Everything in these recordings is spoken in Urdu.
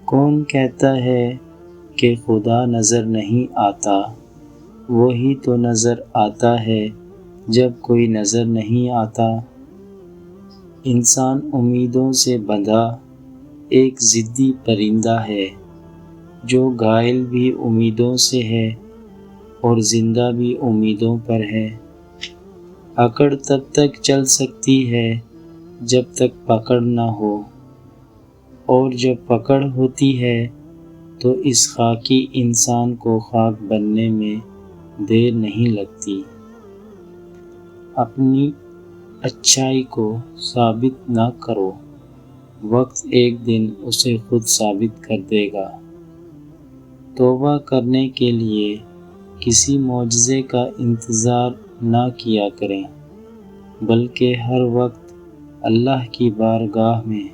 کون کہتا ہے کہ خدا نظر نہیں آتا؟ وہی تو نظر آتا ہے جب کوئی نظر نہیں آتا۔ انسان امیدوں سے بندھا ایک ضدی پرندہ ہے، جو گھائل بھی امیدوں سے ہے اور زندہ بھی امیدوں پر ہے۔ اکڑ تب تک چل سکتی ہے جب تک پکڑ نہ ہو، اور جب پکڑ ہوتی ہے تو اس خاکی انسان کو خاک بننے میں دیر نہیں لگتی۔ اپنی اچھائی کو ثابت نہ کرو، وقت ایک دن اسے خود ثابت کر دے گا۔ توبہ کرنے کے لیے کسی معجزے کا انتظار نہ کیا کریں، بلکہ ہر وقت اللہ کی بارگاہ میں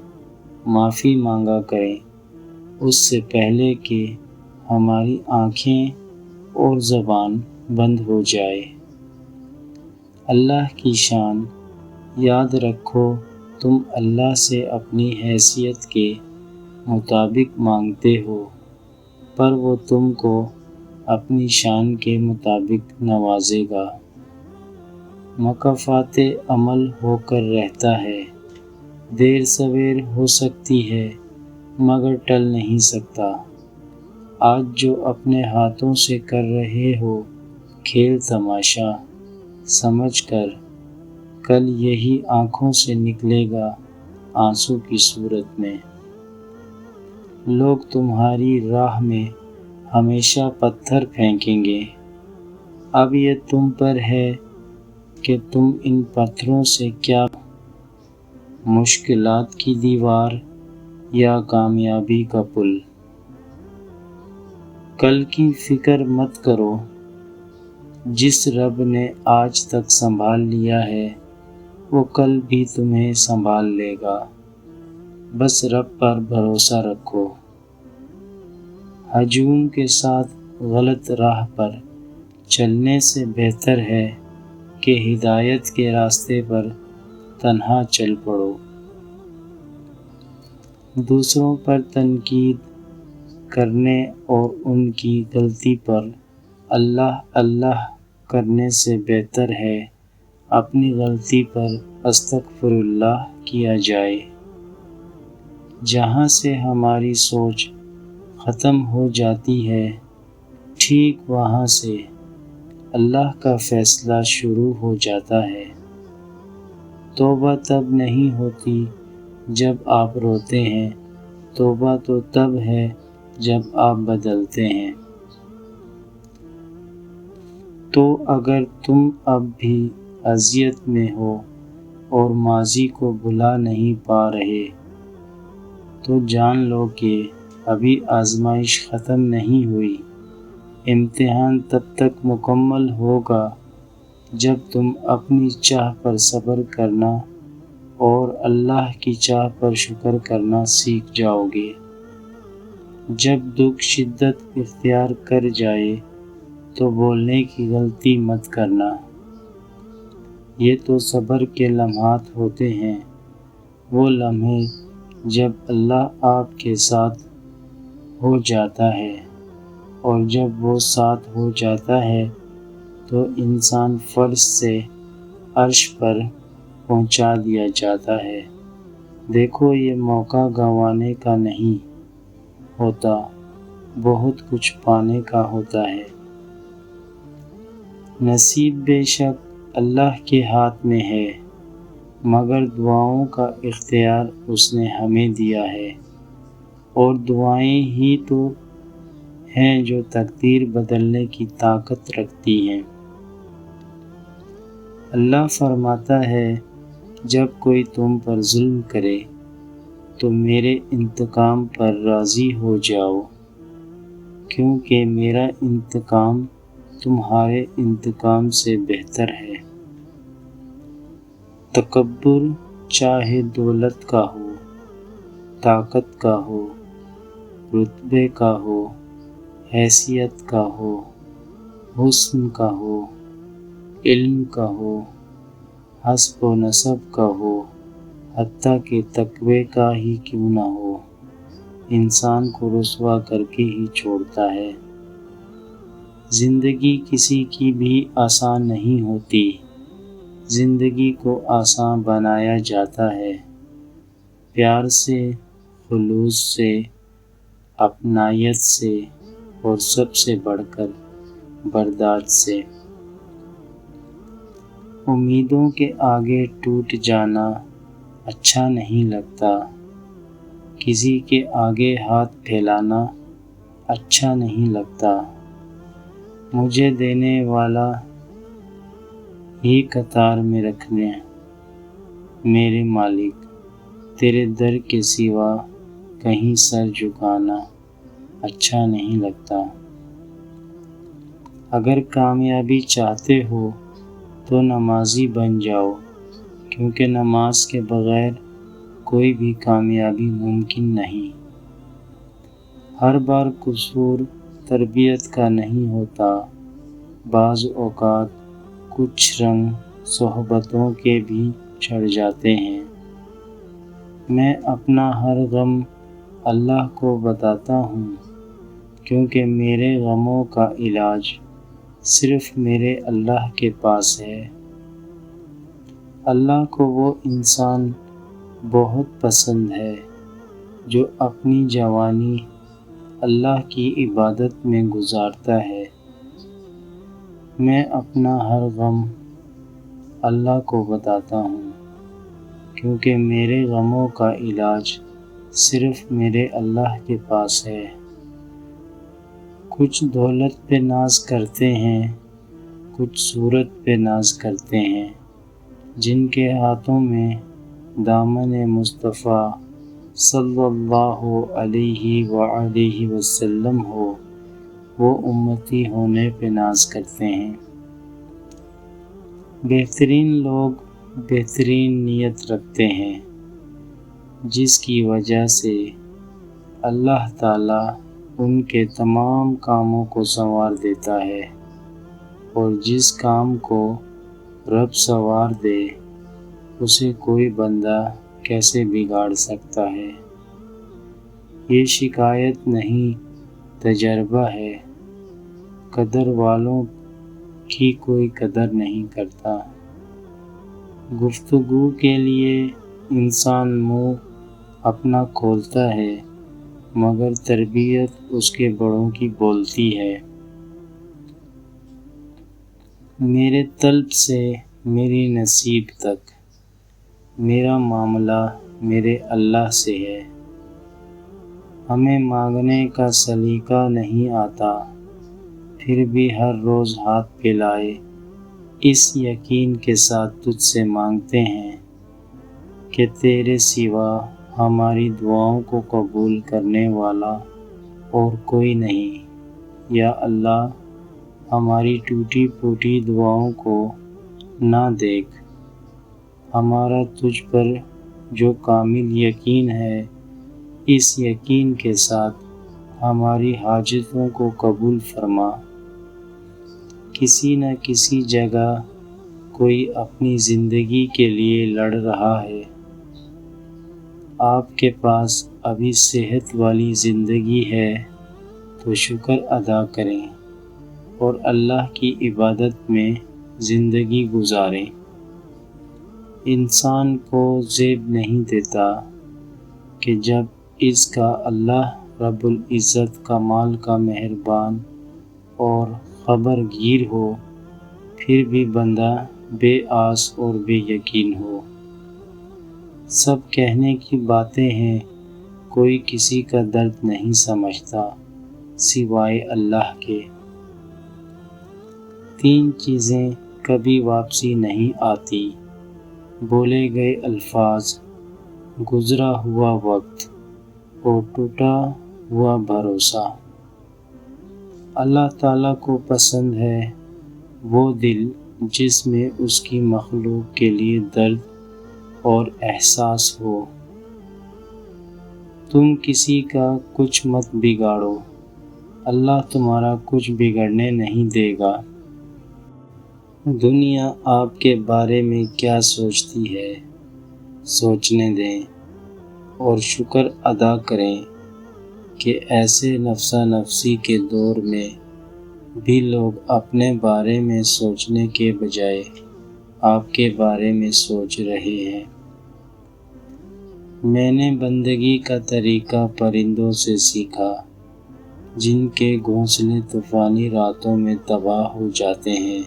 معافی مانگا کریں، اس سے پہلے کہ ہماری آنکھیں اور زبان بند ہو جائے۔ اللہ کی شان یاد رکھو، تم اللہ سے اپنی حیثیت کے مطابق مانگتے ہو، پر وہ تم کو اپنی شان کے مطابق نوازے گا۔ مکافات عمل ہو کر رہتا ہے، دیر سویر ہو سکتی ہے مگر ٹل نہیں سکتا۔ آج جو اپنے ہاتھوں سے کر رہے ہو کھیل تماشا، سمجھ کر کل یہی آنکھوں سے نکلے گا آنسو کی صورت میں۔ لوگ تمہاری راہ میں ہمیشہ پتھر پھینکیں گے، اب یہ تم پر ہے کہ تم ان پتھروں سے کیا مشکلات کی دیوار یا کامیابی کا پل۔ کل کی فکر مت کرو، جس رب نے آج تک سنبھال لیا ہے وہ کل بھی تمہیں سنبھال لے گا، بس رب پر بھروسہ رکھو۔ ہجوم کے ساتھ غلط راہ پر چلنے سے بہتر ہے کہ ہدایت کے راستے پر تنہا چل پڑو۔ دوسروں پر تنقید کرنے اور ان کی غلطی پر اللہ اللہ کرنے سے بہتر ہے اپنی غلطی پر استغفر اللہ کیا جائے۔ جہاں سے ہماری سوچ ختم ہو جاتی ہے، ٹھیک وہاں سے اللہ کا فیصلہ شروع ہو جاتا ہے۔ توبہ تب نہیں ہوتی جب آپ روتے ہیں، توبہ تو تب ہے جب آپ بدلتے ہیں۔ تو اگر تم اب بھی اذیت میں ہو اور ماضی کو بھلا نہیں پا رہے، تو جان لو کہ ابھی آزمائش ختم نہیں ہوئی۔ امتحان تب تک مکمل ہوگا جب تم اپنی چاہ پر صبر کرنا اور اللہ کی چاہ پر شکر کرنا سیکھ جاؤ گے۔ جب دکھ شدت اختیار کر جائے تو بولنے کی غلطی مت کرنا۔ یہ تو صبر کے لمحات ہوتے ہیں، وہ لمحے جب اللہ آپ کے ساتھ ہو جاتا ہے، اور جب وہ ساتھ ہو جاتا ہے تو انسان فرش سے عرش پر پہنچا دیا جاتا ہے۔ دیکھو یہ موقع گنوانے کا نہیں ہوتا، بہت کچھ پانے کا ہوتا ہے۔ نصیب بے شک اللہ کے ہاتھ میں ہے، مگر دعاؤں کا اختیار اس نے ہمیں دیا ہے، اور دعائیں ہی تو ہیں جو تقدیر بدلنے کی طاقت رکھتی ہیں۔ اللہ فرماتا ہے، جب کوئی تم پر ظلم کرے تو میرے انتقام پر راضی ہو جاؤ، کیونکہ میرا انتقام تمہارے انتقام سے بہتر ہے۔ تکبر چاہے دولت کا ہو، طاقت کا ہو، رتبے کا ہو، حیثیت کا ہو، حسن کا ہو، علم کا ہو، حسب و نسب کا ہو، حتیٰ کہ تقوی کا ہی کیوں نہ ہو، انسان کو رسوا کر کے ہی چھوڑتا ہے۔ زندگی کسی کی بھی آسان نہیں ہوتی، زندگی کو آسان بنایا جاتا ہے پیار سے، خلوص سے، اپنائیت سے اور سب سے بڑھ کر برداشت سے۔ امیدوں کے آگے ٹوٹ جانا اچھا نہیں لگتا، کسی کے آگے ہاتھ پھیلانا اچھا نہیں لگتا۔ مجھے دینے والا ہی قطار میں رکھنا، میرے مالک تیرے در کے سوا کہیں سر جھکانا اچھا نہیں لگتا۔ اگر کامیابی چاہتے ہو تو نمازی بن جاؤ، کیونکہ نماز کے بغیر کوئی بھی کامیابی ممکن نہیں۔ ہر بار قصور تربیت کا نہیں ہوتا، بعض اوقات کچھ رنگ صحبتوں کے بھی چڑھ جاتے ہیں۔ میں اپنا ہر غم اللہ کو بتاتا ہوں، کیونکہ میرے غموں کا علاج صرف میرے اللہ کے پاس ہے۔ اللہ کو وہ انسان بہت پسند ہے جو اپنی جوانی اللہ کی عبادت میں گزارتا ہے۔ میں اپنا ہر غم اللہ کو بتاتا ہوں، کیونکہ میرے غموں کا علاج صرف میرے اللہ کے پاس ہے۔ کچھ دولت پہ ناز کرتے ہیں، کچھ صورت پہ ناز کرتے ہیں، جن کے ہاتھوں میں دامن مصطفیٰ صلی اللہ علیہ وآلہ وسلم ہو، وہ امتی ہونے پہ ناز کرتے ہیں۔ بہترین لوگ بہترین نیت رکھتے ہیں، جس کی وجہ سے اللہ تعالیٰ ان کے تمام کاموں کو سنوار دیتا ہے، اور جس کام کو رب سنوار دے اسے کوئی بندہ کیسے بگاڑ سکتا ہے۔ یہ شکایت نہیں تجربہ ہے، قدر والوں کی کوئی قدر نہیں کرتا۔ گفتگو کے لیے انسان منہ اپنا کھولتا ہے، مگر تربیت اس کے بڑوں کی بولتی ہے۔ میرے طلب سے میری نصیب تک، میرا معاملہ میرے اللہ سے ہے۔ ہمیں مانگنے کا سلیقہ نہیں آتا، پھر بھی ہر روز ہاتھ پھیلائے اس یقین کے ساتھ تجھ سے مانگتے ہیں کہ تیرے سوا ہماری دعاؤں کو قبول کرنے والا اور کوئی نہیں۔ یا اللہ، ہماری ٹوٹی پھوٹی دعاؤں کو نہ دیکھ، ہمارا تجھ پر جو کامل یقین ہے، اس یقین کے ساتھ ہماری حاجتوں کو قبول فرما۔ کسی نہ کسی جگہ کوئی اپنی زندگی کے لیے لڑ رہا ہے، آپ کے پاس ابھی صحت والی زندگی ہے تو شکر ادا کریں اور اللہ کی عبادت میں زندگی گزاریں۔ انسان کو زیب نہیں دیتا کہ جب اس کا اللہ رب العزت کمال کا مہربان اور خبر گیر ہو، پھر بھی بندہ بے آس اور بے یقین ہو۔ سب کہنے کی باتیں ہیں، کوئی کسی کا درد نہیں سمجھتا سوائے اللہ کے۔ 3 چیزیں کبھی واپسی نہیں آتی: بولے گئے الفاظ، گزرا ہوا وقت اور ٹوٹا ہوا بھروسہ۔ اللہ تعالیٰ کو پسند ہے وہ دل جس میں اس کی مخلوق کے لیے درد اور احساس ہو۔ تم کسی کا کچھ مت بگاڑو، اللہ تمہارا کچھ بگڑنے نہیں دے گا۔ دنیا آپ کے بارے میں کیا سوچتی ہے، سوچنے دیں اور شکر ادا کریں کہ ایسے نفسا نفسی کے دور میں بھی لوگ اپنے بارے میں سوچنے کے بجائے آپ کے بارے میں سوچ رہے ہیں۔ میں نے بندگی کا طریقہ پرندوں سے سیکھا، جن کے گھونسلے طوفانی راتوں میں تباہ ہو جاتے ہیں،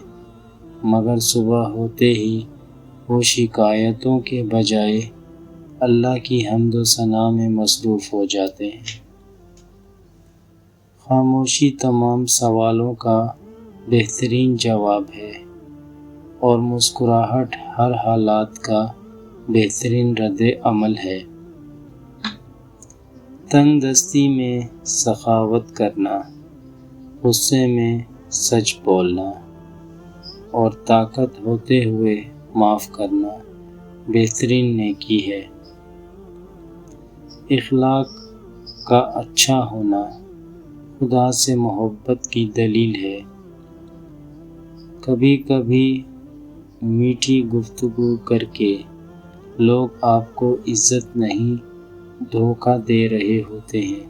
مگر صبح ہوتے ہی وہ شکایتوں کے بجائے اللہ کی حمد و ثنا میں مصروف ہو جاتے ہیں۔ خاموشی تمام سوالوں کا بہترین جواب ہے، اور مسکراہٹ ہر حالات کا بہترین رد عمل ہے۔ تنگ دستی میں سخاوت کرنا، غصے میں سچ بولنا، اور طاقت ہوتے ہوئے معاف کرنا بہترین نیکی ہے۔ اخلاق کا اچھا ہونا خدا سے محبت کی دلیل ہے۔ کبھی کبھی میٹھی گفتگو کر کے لوگ آپ کو عزت نہیں دھوکہ دے رہے ہوتے ہیں۔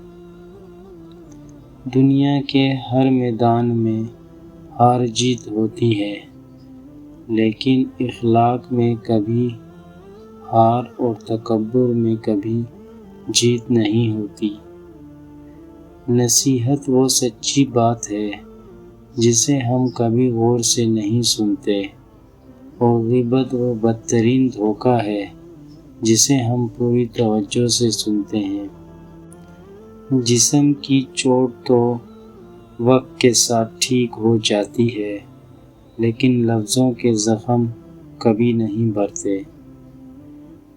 دنیا کے ہر میدان میں ہار جیت ہوتی ہے، لیکن اخلاق میں کبھی ہار اور تکبر میں کبھی جیت نہیں ہوتی۔ نصیحت وہ سچی بات ہے جسے ہم کبھی غور سے نہیں سنتے، اور غیبت وہ بدترین دھوکہ ہے جسے ہم پوری توجہ سے سنتے ہیں۔ جسم کی چوٹ تو وقت کے ساتھ ٹھیک ہو جاتی ہے، لیکن لفظوں کے زخم کبھی نہیں بھرتے۔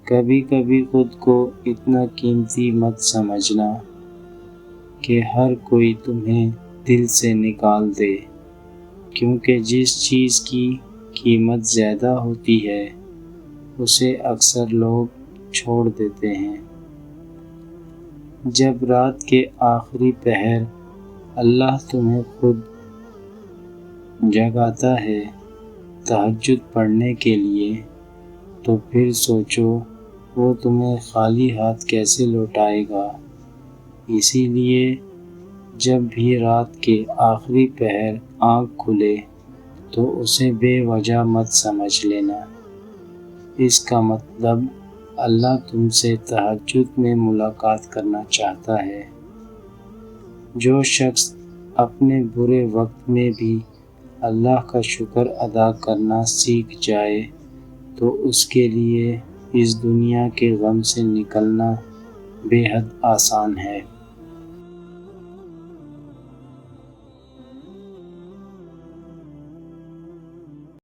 کبھی کبھی خود کو اتنا قیمتی مت سمجھنا کہ ہر کوئی تمہیں دل سے نکال دے، کیونکہ جس چیز کی قیمت زیادہ ہوتی ہے اسے اکثر لوگ چھوڑ دیتے ہیں۔ جب رات کے آخری پہر اللہ تمہیں خود جگاتا ہے تہجد پڑھنے کے لیے، تو پھر سوچو وہ تمہیں خالی ہاتھ کیسے لوٹائے گا۔ اسی لیے جب بھی رات کے آخری پہر آنکھ کھلے تو اسے بے وجہ مت سمجھ لینا۔ اس کا مطلب اللہ تم سے تہجد میں ملاقات کرنا چاہتا ہے۔ جو شخص اپنے برے وقت میں بھی اللہ کا شکر ادا کرنا سیکھ جائے تو اس کے لیے اس دنیا کے غم سے نکلنا بے حد آسان ہے۔